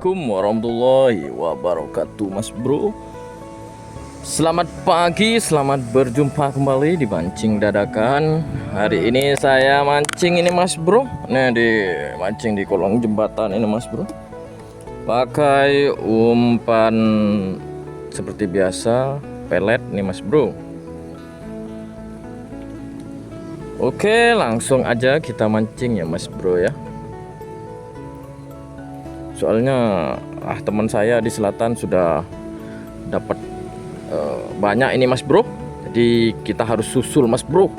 Assalamualaikum warahmatullahi wabarakatuh, Mas Bro. Selamat pagi, selamat berjumpa kembali di Mancing Dadakan. Hari ini saya mancing ini, Mas Bro. Nah, mancing di kolong jembatan ini, Mas Bro. Pakai umpan seperti biasa, pelet nih, Mas Bro. Oke, langsung aja kita mancing ya, Mas Bro ya. Soalnya teman saya di selatan sudah dapat banyak ini, Mas Bro. Jadi kita harus susul, Mas Bro.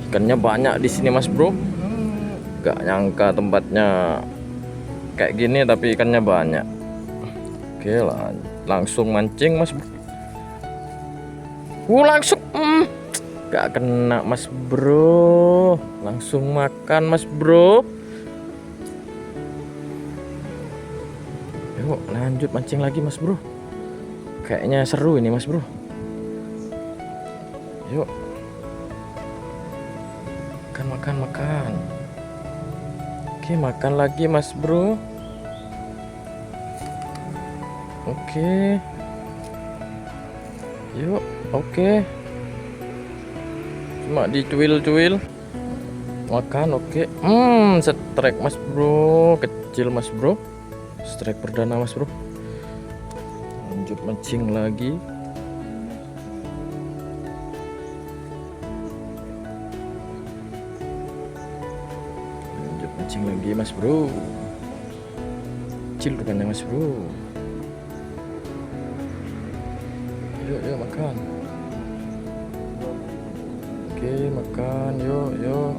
Ikannya banyak di sini, Mas Bro. Gak nyangka tempatnya kayak gini tapi ikannya banyak. Oke lah, langsung mancing, Mas Bro. Langsung gak kena, Mas Bro. Langsung makan, Mas Bro. Yuk lanjut mancing lagi, Mas Bro. Kayaknya seru ini, Mas Bro. Yuk. Makan. Oke, makan lagi, Mas Bro. Oke. Yuk, oke. Cuma dicuil-cuil. Makan, oke. Strike, Mas Bro. Kecil, Mas Bro. Strike perdana, Mas Bro. Lanjut mancing lagi. Lanjut mancing lagi, Mas Bro. Kecil rupanya, Mas Bro. Yuk makan. Oke, makan. Yuk.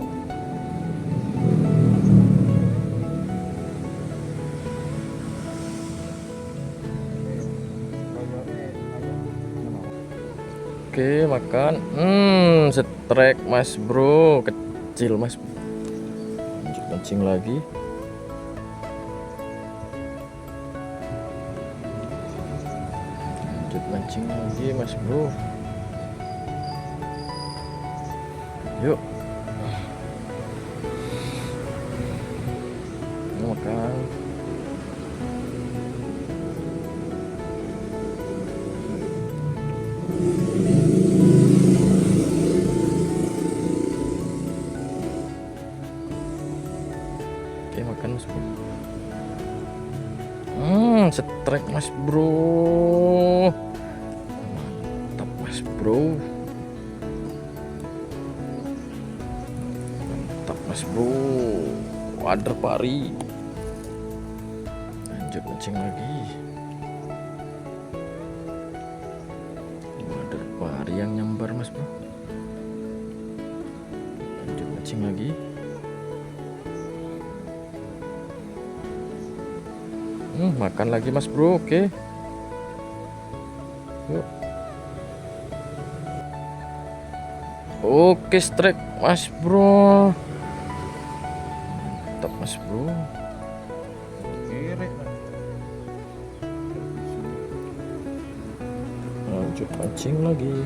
Oke, makan. Strike, Mas Bro. Kecil, Mas. Lanjut mancing lagi. Lanjut mancing lagi, Mas Bro. Yuk. Makan. Oke, makan, Mas Bro. Strike, Mas Bro. Mantap, Mas Bro. Mantap, Mas Bro. Wader pari. Lanjut mancing lagi. Wader pari yang nyambar, Mas Bro. Lanjut mancing lagi. Makan lagi, Mas Bro. Oke. Yuk. Oke, strike, Mas Bro. Mantap, Mas Bro. Lanjut mancing lagi.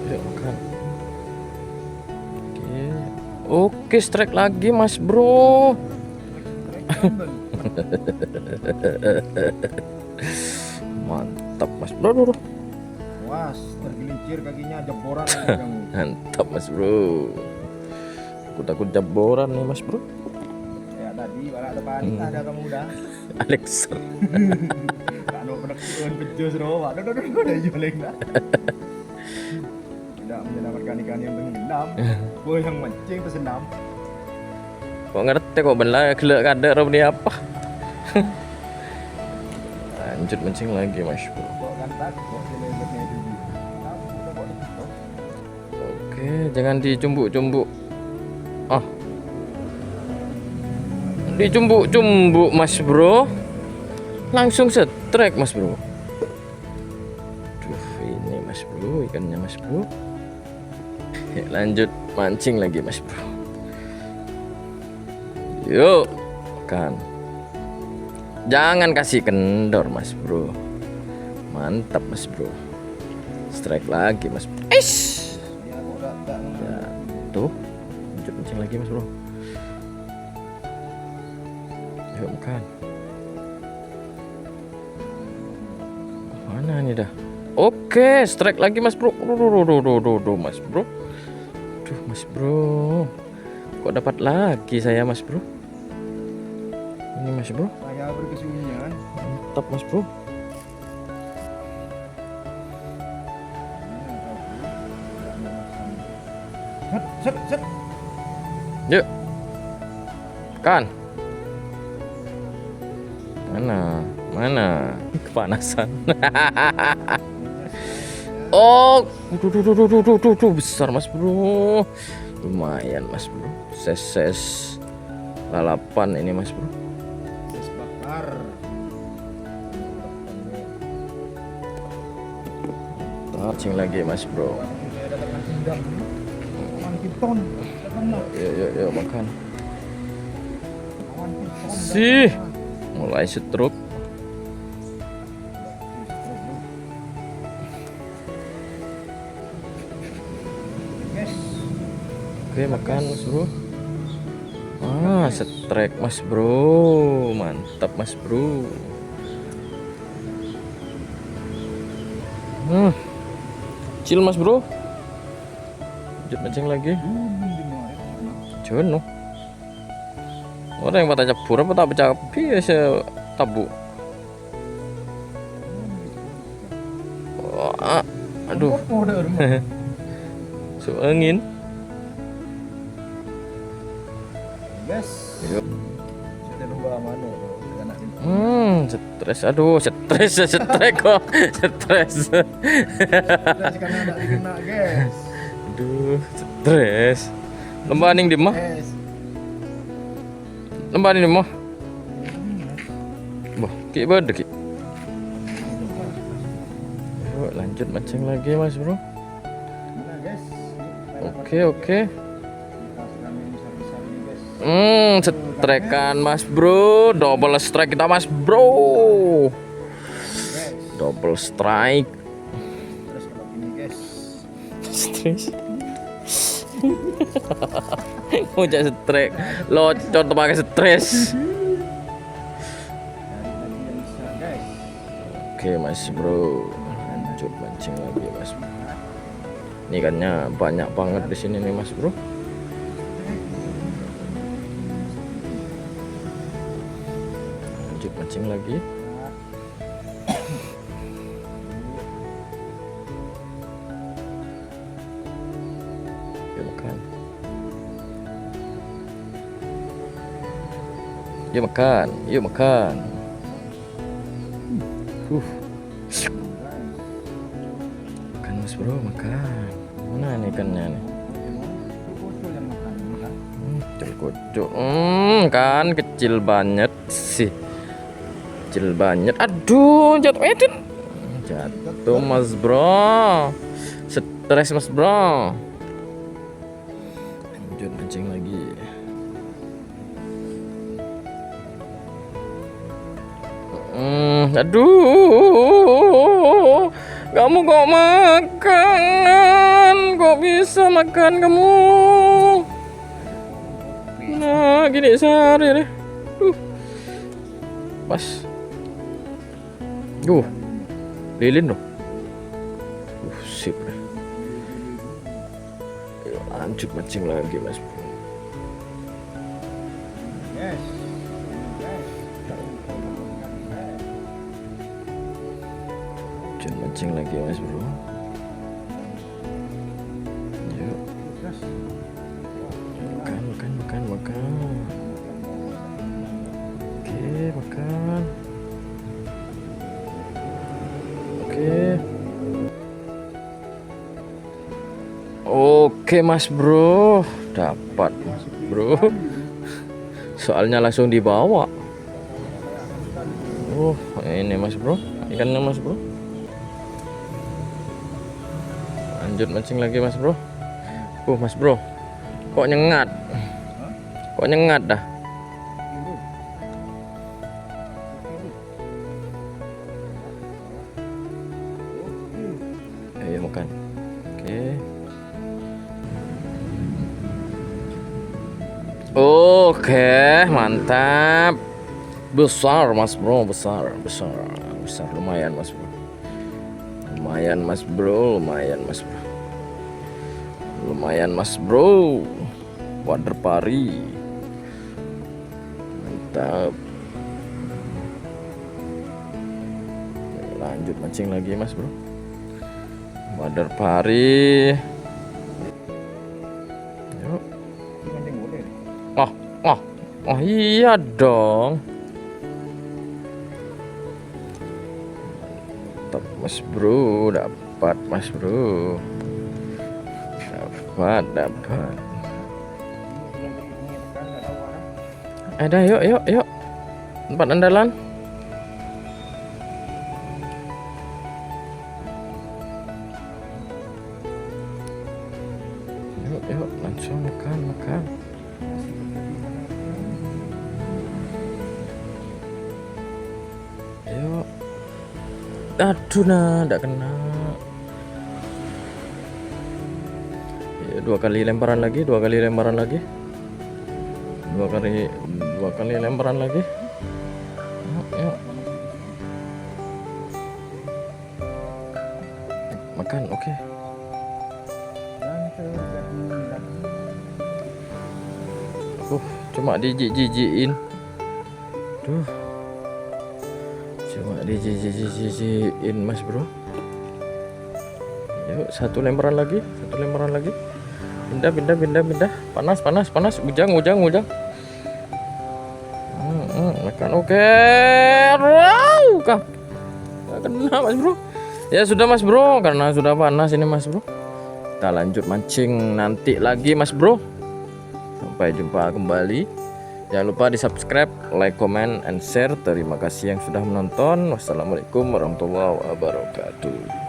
Yuk, makan. Oke, strike lagi, Mas Bro. Mantap, Mas Bro. Was, tergelincir kakinya jeboran. Mantap, Mas Bro. Aku takut jeboran nih, Mas Bro. Ya tadi balak depan ada kamu udah. Alexer. Kano penekuan bejos roh. Aduh udah joleng dah. Tidak menyelamatkan ikan yang tenggelam. Boy yang mancing tersenam. Kok ngerti kok belah gelek kadek rob ini apa? Lanjut mancing lagi, Mas Bro. Kok kan tak kok leletnya itu. Oke, jangan dicumbuk-cumbuk. Dicumbuk-cumbuk, Mas Bro. Langsung strike, Mas Bro. Duh, ini Mas Bro, ikannya, Mas Bro. Lanjut mancing lagi, Mas Bro. Yuk, kan. Jangan kasih kendor, Mas Bro. Mantap mas bro. Strike lagi mas bro. Eish. Ya, kok enggak. Ya, tuh lanjut mancing lagi mas bro. Yuk makan. Mana nih dah? Oke, strike lagi mas bro. Duh, mas bro. Duh mas bro. Kok dapat lagi saya mas bro? Ini mas bro. Saya berkesunyian. Mantap mas bro. Set. Yuk. Kan. Mana? Kepanasan. Oh, duh, besar mas bro. Lumayan mas bro. Ses lalapan ini mas bro. Ses bakar. Mancing lagi mas bro. Saya datangkan sindang. Awan piton. Yuk makan. Awan piton. Sih. Mulai setruk. Yes. Oke makan mas bro. Strike mas bro. Mantap mas bro. Chill mas bro. Lanjut mancing lagi. Jono. Orang yang patah cabur apa tak pecah biasa tabu. Aduh. So angin. Yes. Yuk. Saya lupa mana anak ini. Stres. Aduh, stres kok. Stres. Sudah sekarang ada kena guys. Aduh, stres. Lembah ning di mah. Yes. Lembah ning di mah. Wah, ki bade ki. Yuk, lanjut mancing lagi Mas Bro. Mana guys? Oke. Setrekan Mas Bro, double strike kita Mas Bro. Double strike. Terus kalau ini guys. Stres. Ngojak strike. Locot pakai stres. Oke Mas Bro, lanjut mancing lagi Mas Bro. Ini ikannya banyak banget di sini nih Mas Bro. Lanjut mancing lagi. Yuk makan. Yuk makan. Makan Mas Bro, makan. Mana nih ikannya nih? Kecil kucuk. Kan kecil banget sih. Kecil banget. Aduh, jatuh edit. Jatuh Mas Bro. Stres Mas Bro. Lanjut mancing lagi. Aduh, kamu kok makan? Kok bisa makan kamu? Nah, gini sehari deh. Pas. Lilin loh. Sip deh. Yuk, lanjut mancing lagi Mas Bro. Yes. Lanjut mancing lagi Mas Bro. Yuk. Makan. Oke, makan. Oke Mas Bro, dapat Mas Bro. Soalnya langsung dibawa. Ini Mas Bro, ikannya Mas Bro. Lanjut mancing lagi Mas Bro. Mas Bro, kok nyengat? Dah? Oke, mantap. Besar Mas Bro, besar. Lumayan Mas Bro. Lumayan Mas Bro. Lumayan Mas Bro. Wader pari. Mantap. Lanjut mancing lagi Mas Bro. Wader pari. Yuk. Mancing boleh. Oh iya dong. Mantap Mas Bro, dapat Mas Bro. Dapat. Ada yuk. Tempat andalan. Yuk, langsung makan. Yuk. Aduh nah, enggak kena. Ya, dua kali lemparan lagi. Dua kali lemparan lagi. Yuk. Makan, oke. Cuma dijijik-jijikin. Cuma dijijik-jijikin Mas Bro. Yuk, satu lemparan lagi. Pindah. Panas. Ujang. Makan, oke. Wow, kah? Nggak kena Mas Bro. Ya sudah Mas Bro, karena sudah panas ini Mas Bro. Kita lanjut mancing nanti lagi Mas Bro. Sampai jumpa kembali. Jangan lupa di subscribe, like, comment, and share. Terima kasih yang sudah menonton. Wassalamualaikum warahmatullahi wabarakatuh.